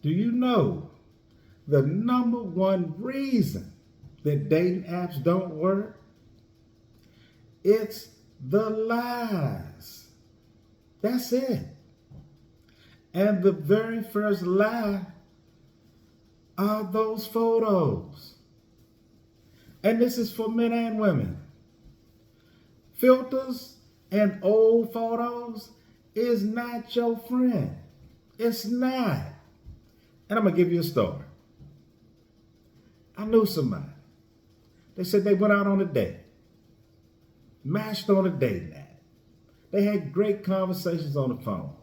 Do you know the number one reason that dating apps don't work? It's the lies. That's it. And the very first lie are those photos. And this is for men and women. Filters and old photos is not your friend. It's not. And I'm going to give you a story. I knew somebody. They said they went out on a date. Matched on a date app. They had great conversations on the phone.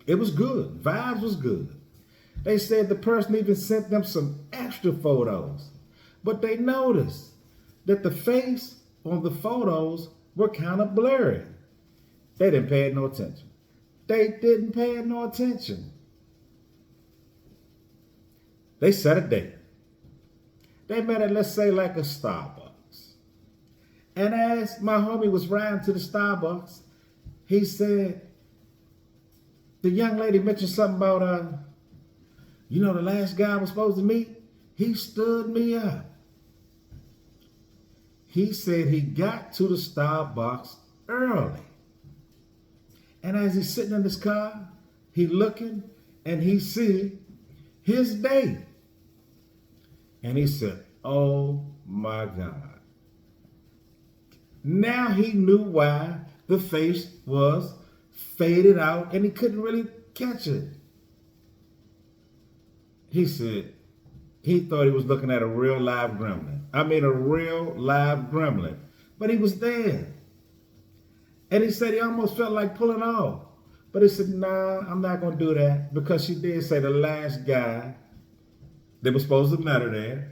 It was good. Vibes was good. They said the person even sent them some extra photos. But they noticed that the face on the photos were kind of blurry. They didn't pay it no attention. They didn't pay it no attention. They set a date. They met at, let's say, like a Starbucks. And as my homie was riding to the Starbucks, he said, the young lady mentioned something about, the last guy I was supposed to meet, he stood me up. He said he got to the Starbucks early. And as he's sitting in his car, he looking and he see his date. And he said, oh my God. Now he knew why the face was faded out and he couldn't really catch it. He said he thought he was looking at a real live gremlin. I mean, a real live gremlin. But he was there. And he said he almost felt like pulling off. But he said, nah, I'm not going to do that. Because she did say the last guy that was supposed to meet her there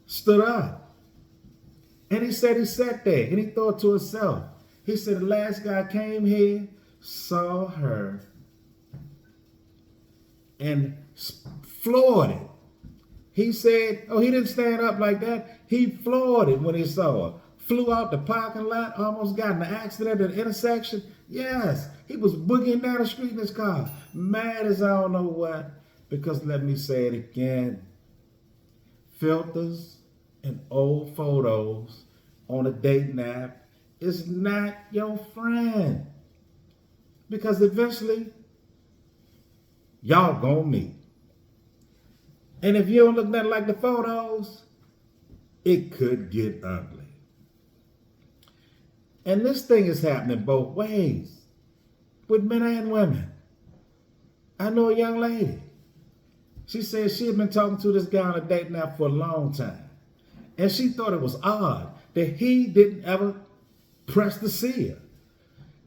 stood up. And he said he sat there and he thought to himself. He said the last guy came here, saw her, and floored it. He said, oh, he didn't stand up like that. He floored it when he saw her. Flew out the parking lot, almost got in an accident at the intersection. Yes, he was boogieing down the street in his car. Mad as I don't know what. Because let me say it again. Filters and old photos on a dating app is not your friend. Because eventually, y'all gonna meet. And if you don't look nothing like the photos, it could get ugly. And this thing is happening both ways, with men and women. I know a young lady. She said she had been talking to this guy on a date now for a long time. And she thought it was odd that he didn't ever press to see her.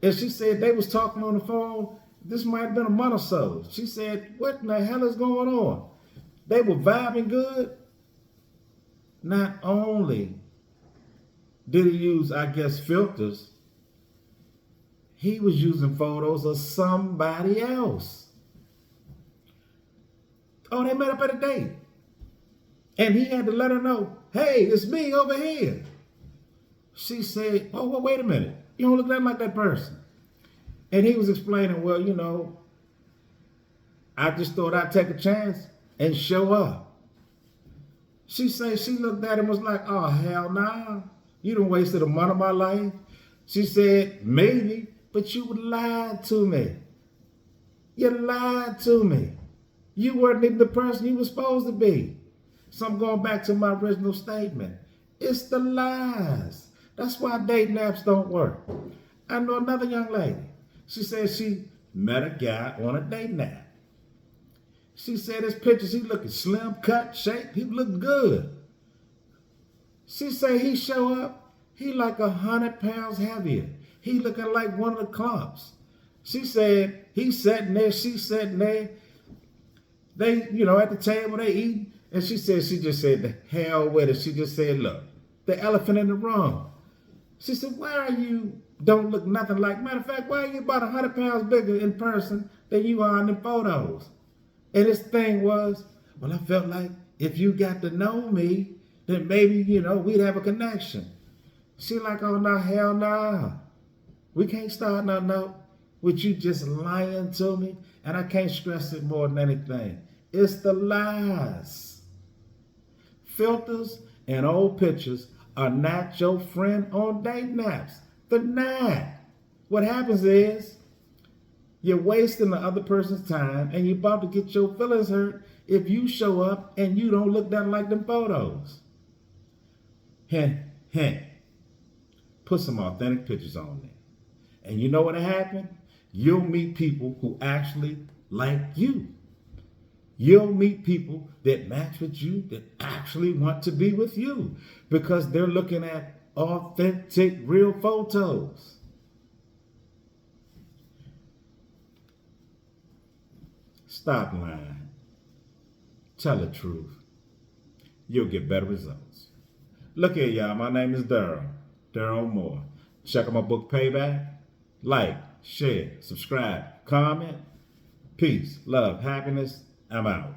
And she said they was talking on the phone. This might have been a month or so. She said, what in the hell is going on? They were vibing good. Not only did he use, I guess, filters, he was using photos of somebody else. Oh, they met up at a date. And he had to let her know, hey, it's me over here. She said, oh, well, wait a minute. You don't look nothing like that person. And he was explaining, well, I just thought I'd take a chance and show up. She said she looked at him and was like, oh, hell nah. You done wasted a month of my life. She said, maybe, but you lied to me. You lied to me. You weren't even the person you were supposed to be. So I'm going back to my original statement. It's the lies. That's why dating apps don't work. I know another young lady. She said she met a guy on a dating app. She said his pictures, he looking slim, cut, shaped. He looked good. She said he show up, he like 100 pounds heavier. He looking like one of the clumps. She said he sitting there, she sitting there. They, at the table, they eating. And she just said, the hell with it. She just said, look, the elephant in the room. She said, why are you, don't look nothing like, matter of fact, why are you about 100 pounds bigger in person than you are in the photos? And his thing was, well, I felt like if you got to know me, then maybe, we'd have a connection. She like, oh, no, hell no. We can't start nothing, no. with you just lying to me. And I can't stress it more than anything. It's the lies. Filters and old pictures are not your friend on date naps. They're not. What happens is you're wasting the other person's time and you're about to get your feelings hurt if you show up and you don't look nothing like them photos. Hint, hint. Put some authentic pictures on there. And you know what'll happen? You'll meet people who actually like you. You'll meet people that match with you, that actually want to be with you because they're looking at authentic, real photos. Stop lying. Tell the truth. You'll get better results. Look here, y'all. My name is Daryl Moore. Check out my book, Payback. Like, share, subscribe, comment. Peace, love, happiness. I'm out.